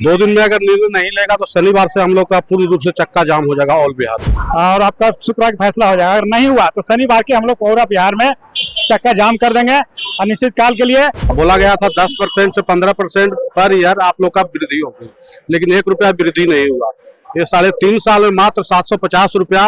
2 दिन में अगर निर्णय नहीं लेगा तो शनिवार से हम लोग का पूर्ण रूप से चक्का जाम हो जाएगा ऑल बिहार में। और आपका शुक्रवार का फैसला हो जाएगा। अगर नहीं हुआ तो शनिवार के हम लोग पूरा बिहार में चक्का जाम कर देंगे अनिश्चित काल के लिए। बोला गया था 10% से 15% पर ईयर आप लोग का वृद्धि होगी, लेकिन 1 रुपया वृद्धि नहीं हुआ। ये 3.5 साल में मात्र 750 रुपया।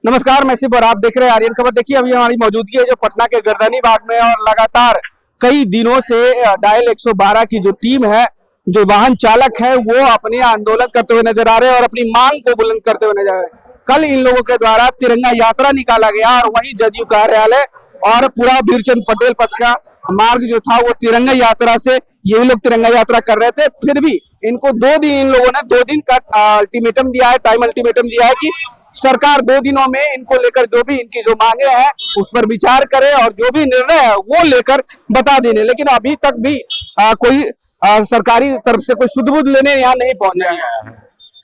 नमस्कार, मैं सिर्फ और आप देख रहे हैं आर्यन खबर। देखिए, अभी हमारी मौजूदगी है जो पटना के गर्दनी बाग में, और लगातार कई दिनों से डायल 112 की जो टीम है, जो वाहन चालक है, वो अपने आंदोलन करते हुए नजर आ रहे हैं और अपनी मांग को बुलंद करते हुए नजर आ रहे हैं। कल इन लोगों के द्वारा तिरंगा यात्रा निकाला गया और वहीं जदयू कार्यालय और पूरा वीरचंद पटेल पथ का मार्ग जो था वो तिरंगा यात्रा से ये भी लोग तिरंगा यात्रा कर रहे थे। फिर भी इनको 2 दिन, इन लोगों ने 2 दिन का अल्टीमेटम दिया है, टाइम अल्टीमेटम दिया है कि सरकार 2 दिनों में इनको लेकर जो भी इनकी जो मांगे हैं उस पर विचार करे और जो भी निर्णय है वो लेकर बता देने। लेकिन अभी तक भी कोई सरकारी तरफ से कोई सुध-बुध लेने यहाँ नहीं पहुंचा है।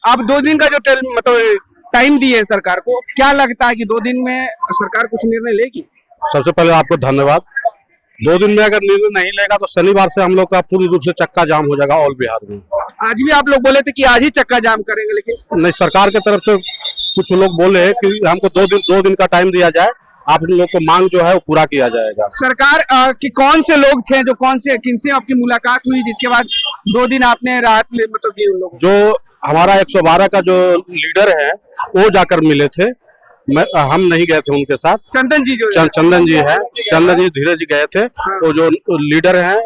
आप 2 दिन का जो मतलब टाइम दिए सरकार को, क्या लगता है कि 2 दिन में सरकार कुछ निर्णय लेगी? सबसे पहले आपको धन्यवाद। 2 दिन में अगर निर्णय नहीं लेगा तो शनिवार से हम लोग का पूर्ण रूप से चक्का जाम हो जाएगा ऑल बिहार में। आज भी आप लोग बोले थे कि आज ही चक्का जाम करेंगे, लेकिन नहीं, सरकार की तरफ से कुछ लोग बोले कि हमको 2 दिन का टाइम दिया जाए, आप लोग को मांग जो है वो पूरा किया जाएगा। सरकार कि कौन से लोग थे, जो किनसे आपकी मुलाकात हुई जिसके बाद 2 दिन आपने राहत मतलब दी उन लोगों? जो हमारा 112 का जो लीडर है वो जाकर मिले थे, हम नहीं गए थे उनके साथ। चंदन जी जो चंदन जी है, चंदन जी धीरे जी गए थे। वो जो लीडर है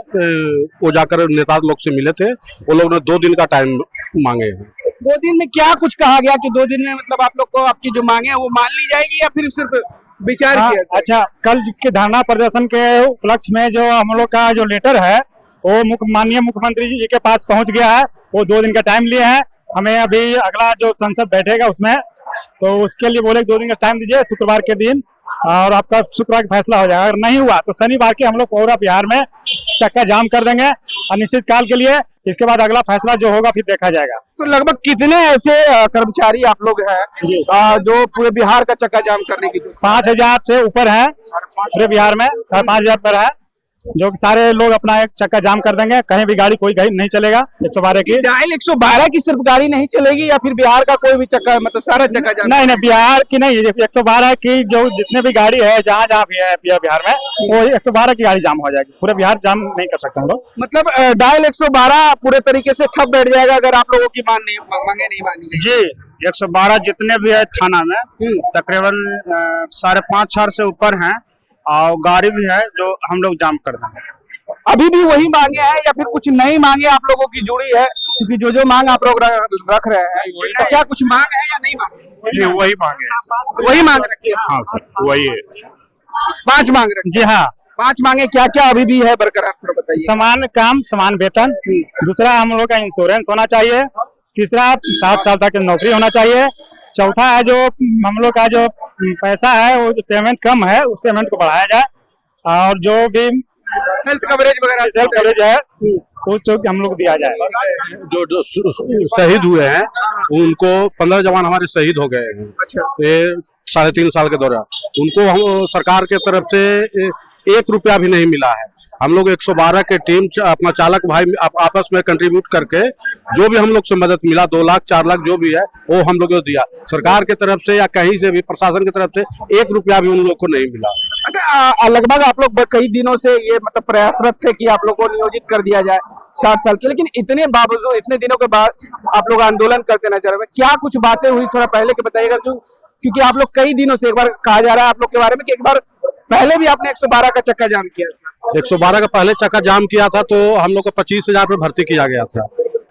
वो जाकर नेता लोग से मिले थे। वो लोग ने 2 दिन का टाइम मांगे हैं। 2 दिन में क्या कुछ कहा गया कि 2 दिन में मतलब आप लोग को आपकी जो मांगे हैं वो मान ली जाएगी या फिर सिर्फ विचार किया जाएगा? अच्छा, कल के धरना प्रदर्शन के उपलक्ष्य में जो हम लोग का जो लेटर है वो माननीय मुख्यमंत्री जी के पास पहुंच गया है। वो 2 दिन का टाइम लिए है। हमें अभी अगला जो संसद बैठेगा उसमें, तो उसके लिए बोले 2 दिन का टाइम दीजिए शुक्रवार के दिन, और आपका शुक्रवार का फैसला हो जाएगा। अगर नहीं हुआ तो शनिवार के हम लोग पूरा बिहार में चक्का जाम कर देंगे अनिश्चित काल के लिए। इसके बाद अगला फैसला जो होगा फिर देखा जाएगा। तो लगभग कितने ऐसे कर्मचारी आप लोग हैं जो पूरे बिहार का चक्का जाम करने की? 5000 से ऊपर है पूरे बिहार में, 5,500 पर है, जो कि सारे लोग अपना एक चक्का जाम कर देंगे। कहीं भी गाड़ी कोई नहीं चलेगा। 112 की डायल 112 की सिर्फ गाड़ी नहीं चलेगी या फिर बिहार का कोई भी चक्का, मतलब सारा चक्का जाम? नहीं, बिहार की नहीं, 112 की जो जितने भी गाड़ी है जहाँ भी है बिहार में, वो 112 की गाड़ी जाम हो जाएगी। पूरे बिहार जाम नहीं कर सकते हम लोग। मतलब डायल 112 पूरे तरीके से ठप बैठ जाएगा अगर आप लोगों की मांगे नहीं मानी जी। 112 जितने भी है थाना में तकरीबन 5,500 से ऊपर हैं और गाड़ी भी है जो हम लोग जाम कर देंगे। अभी भी वही मांगे हैं या फिर कुछ नई मांगे आप लोगों की जुड़ी है? क्योंकि जो मांग आप लोग रख रहे हैं, तो क्या कुछ मांग है या नहीं मांगे? वही मांगे हैं। वही मांग रखी है? हाँ सर, वही है। 5 मांग रखी? जी हाँ, 5 मांगे क्या क्या अभी भी है बरकरार, थोड़ा बताइए। समान काम समान वेतन, दूसरा हम लोग का इंश्योरेंस होना चाहिए, तीसरा 7 साल तक की नौकरी होना चाहिए, चौथा है जो हम लोग का जो पैसा है वो पेमेंट कम है उस पेमेंट को बढ़ाया जाए, और जो भी हेल्थ कवरेज वगैरह हेल्थ कवरेज है उसको हम लोग दिया जाए। जो शहीद हुए हैं उनको 15 जवान हमारे शहीद हो गए हैं। अच्छा। ये 3.5 साल के दौरान उनको हम सरकार के तरफ से 1 रुपया भी नहीं मिला है। हम लोग 112 के टीम अपना चालक भाई आपस में कंट्रीब्यूट करके जो भी हम लोग से मदद मिला, 2 लाख 4 लाख जो भी है वो हम लोग को दिया। सरकार के तरफ से या कहीं से भी प्रशासन की तरफ से 1 रुपया भी उन लोग को नहीं मिला। अच्छा, लगभग आप लोग कई दिनों से ये मतलब प्रयासरत थे कि आप लोग को नियोजित कर दिया जाए 60 साल के, लेकिन इतने बावजूद इतने दिनों के बाद आप लोग आंदोलन करते नजर आए। क्या कुछ बातें हुई, थोड़ा पहले के बताइएगा, क्योंकि आप लोग कई दिनों से, एक बार कहा जा रहा है आप लोग के बारे में कि एक बार पहले भी आपने 112 का चक्का जाम किया था। 112 का पहले चक्का जाम किया था तो हम लोग को 25,000 पे भर्ती किया गया था।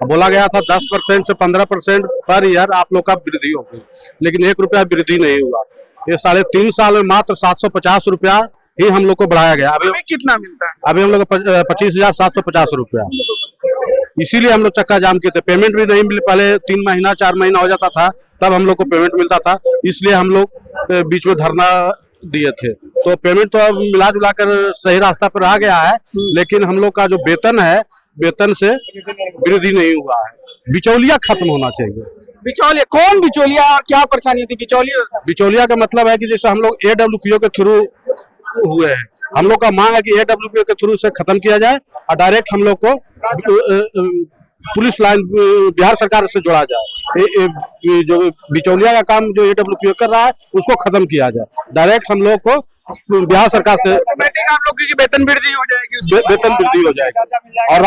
बोला गया था 10% से 15% पर ईयर आप लोग का वृद्धि होगी, लेकिन 1 रुपया वृद्धि नहीं हुआ। ये 3.5 साल में मात्र 750 रुपया ही हम लोग को बढ़ाया गया। अभी कितना मिलता है? अभी हम लोग को 25,750 रुपया। इसीलिए हम लोग चक्का जाम किए थे। पेमेंट भी नहीं मिल, पहले 3 महीना 4 महीना हो जाता था तब हम लोग को पेमेंट मिलता था, इसलिए हम लोग बीच में धरना दिए थे। तो पेमेंट तो अब मिला जुला कर सही रास्ता पर आ गया है, लेकिन हम लोग का जो वेतन है, वेतन से वृद्धि नहीं हुआ है। बिचौलिया खत्म होना चाहिए। बिचौलिया कौन? बिचौलिया और क्या परेशानी होती? बिचौलिया का मतलब है कि जैसे हम लोग AWPO के थ्रू हुए हैं, हम लोग का मांग है कि AWPO के थ्रू से खत्म किया जाए और डायरेक्ट हम लोग को पुलिस लाइन बिहार सरकार से जोड़ा जाए। ये जो बिचौलिया का काम जो AWPO कर रहा है उसको खत्म किया जाए। डायरेक्ट हम लोग को बिहार सरकार से आप लोग की वेतन वृद्धि हो जाएगी, वेतन वृद्धि हो जाएगी और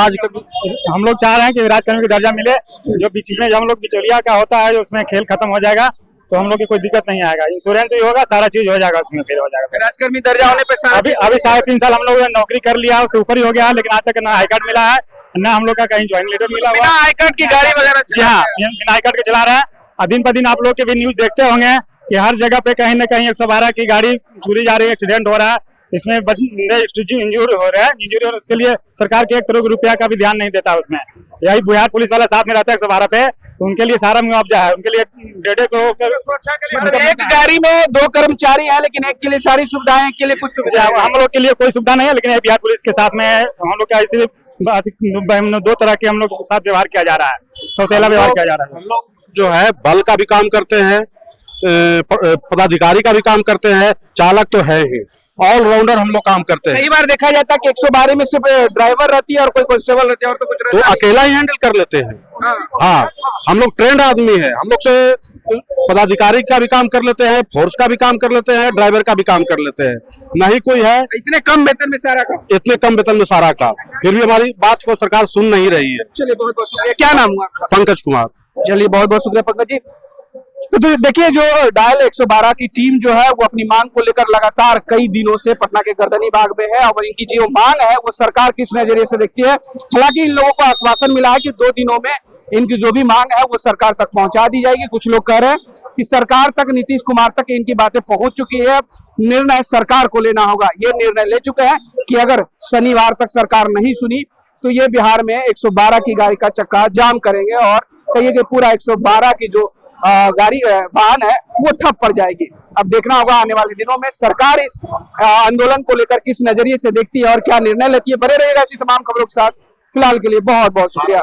हम लोग चाह रहे हैं कि राजकर्मी का दर्जा मिले। जो बीच में हम लोग बिचौलिया का होता है, उसमें खेल खत्म हो जाएगा तो हम लोग की कोई दिक्कत नहीं आएगा। इंश्योरेंस भी होगा, सारा चीज हो जाएगा, उसमें फिर हो जाएगा। राजकर्मी दर्जा होने पे अभी 3.5 साल हम लोग नौकरी कर लिया, उससे ऊपर ही हो गया, लेकिन आज तक ना आई कार्ड मिला है, ना हम लोग का कहीं ज्वाइनिंग लेटर मिला बिना आई कार्ड की गाड़ी वगैरह जी हाँ, बिना आई कार्ड के चला रहा है। दिन पर दिन आप लोग के भी न्यूज देखते होंगे कि हर जगह पे कहीं ना कहीं 112 की गाड़ी चोरी जा रही है, एक्सीडेंट हो रहा है, इसमें इंजूरी हो रहा है, और उसके लिए सरकार के 1 करोड़ रुपया का भी ध्यान नहीं देता। उसमें यही बिहार पुलिस वाला साथ में रहता है 112 पे, तो उनके लिए सारा मुआवजा है, उनके लिए 1.5 करोड़ सुरक्षा के लिए। एक गाड़ी में 2 कर्मचारी हैं, लेकिन एक के लिए सारी सुविधाएं, एक के लिए कुछ सुविधा। हम लोग के लिए कोई सुविधा नहीं है, लेकिन बिहार पुलिस के साथ में हम लोग का इसी 2 तरह के हम लोग के साथ व्यवहार किया जा रहा है, सौतेला व्यवहार किया जा रहा है। हम लोग जो है बल का भी काम करते हैं, पदाधिकारी का भी काम करते हैं, चालक तो है ही, ऑलराउंडर हम लोग काम करते हैं। कई बार देखा जाता है कि 112 में सिर्फ ड्राइवर रहती है और कोई कांस्टेबल रहते हैं और तो कुछ तो रहता नहीं। अकेला ही हैंडल कर लेते हैं। हाँ, हम लोग ट्रेंड आदमी है, हम लोग से पदाधिकारी का भी काम कर लेते हैं, फोर्स का भी काम कर लेते हैं, ड्राइवर का भी काम कर लेते हैं। नहीं कोई है इतने कम वेतन में सारा काम। इतने कम वेतन में सारा काम, फिर भी हमारी बात को सरकार सुन नहीं रही है। चलिए बहुत बहुत शुक्रिया। क्या नाम हुआ? पंकज कुमार। चलिए बहुत बहुत शुक्रिया पंकज जी। तो देखिए, जो डायल 112 की टीम जो है वो अपनी मांग को लेकर लगातार कई दिनों से पटना के गर्दनी बाग में है, और इनकी जो मांग है वो सरकार किस नजरिए से देखती है। हालांकि इन लोगों को आश्वासन मिला है कि 2 दिनों में इनकी जो भी मांग है वो सरकार तक पहुंचा दी जाएगी। कुछ लोग कह रहे हैं कि सरकार तक, नीतीश कुमार तक इनकी बातें पहुंच चुकी है, निर्णय सरकार को लेना होगा। ये निर्णय ले चुके हैं कि अगर शनिवार तक सरकार नहीं सुनी तो ये बिहार में 112 की गाड़ी का चक्का जाम करेंगे, और कहिए कि पूरा 112 की जो गाड़ी वाहन है वो ठप पड़ जाएगी। अब देखना होगा आने वाले दिनों में सरकार इस आंदोलन को लेकर किस नजरिए से देखती है और क्या निर्णय लेती है। बने रहेगा ऐसी तमाम खबरों के साथ। फिलहाल के लिए बहुत बहुत शुक्रिया।